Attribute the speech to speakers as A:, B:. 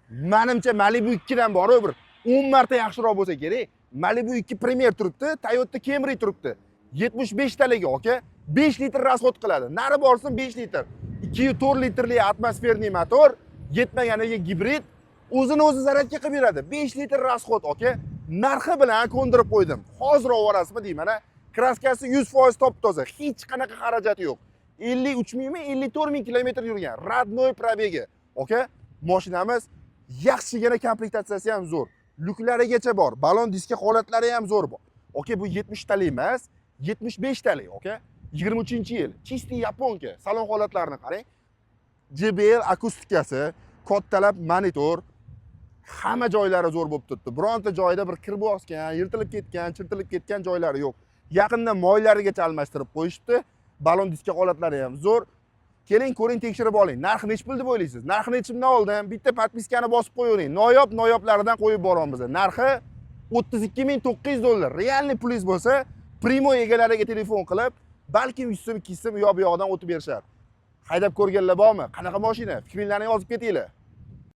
A: Menimcha Malibu 2 dan borib bir 10 marta yaxshiroq bo'lsa kerak. Malibu 2 Premier turibdi, Toyota Camry turibdi. 75 taligi, aka. 5 litr расход qiladi. Nari borsin 5 litr. 2.4 litrli atmosferniy motor, yetmaganiga gibrid, o'zini o'zi zaryadga qilib beradi. 5 litr расход, aka. Narxi bilan ko'ndirib qo'ydim. Hozir ovorasizmi deyman, mana kraskasi 100% top-toza, hech qanaqa xarajati yo'q. 53 mingmi, 54 ming kilometr yurgan. Родной пробеги. Aka, mashinamiz yaxshigina komplektatsiyasi ham zo'r. Luklarigacha bor. Balon diska holatlari ham zo'r bor. Aka, bu 70 talik emas, 75 talik, aka. 23-yil. Chisti yaponka. Salon holatlarini qarang. JBL akustikasi, kattalab monitor, hamma joylari zo'r bo'lib turibdi. Bironta joyda bir kir bosgan, yirtilib ketgan, chirtilib ketgan joylari yo'q. Yaqinda moylarigacha almashtirib qo'yishibdi. Balon diska holatlari ham zo'r. Keling, ko'ring, tekshirib oling. Narxi nech pul deb o'ylaysiz? Narxini nechimdan oldim? Bitta podpiskani bosib qo'yavering. Noyoblaridan qo'yib boramiz. Narxi 32.900 dollar. Realniy pulingiz bo'lsa, Primo egalariga telefon qilib, balkim 100 so'm, 200 so'm u yoq bu yoqdan o'tib berishar. Haydab ko'rganlar bormi? Qanaqa mashina? Fikringizni yozib ketinglar.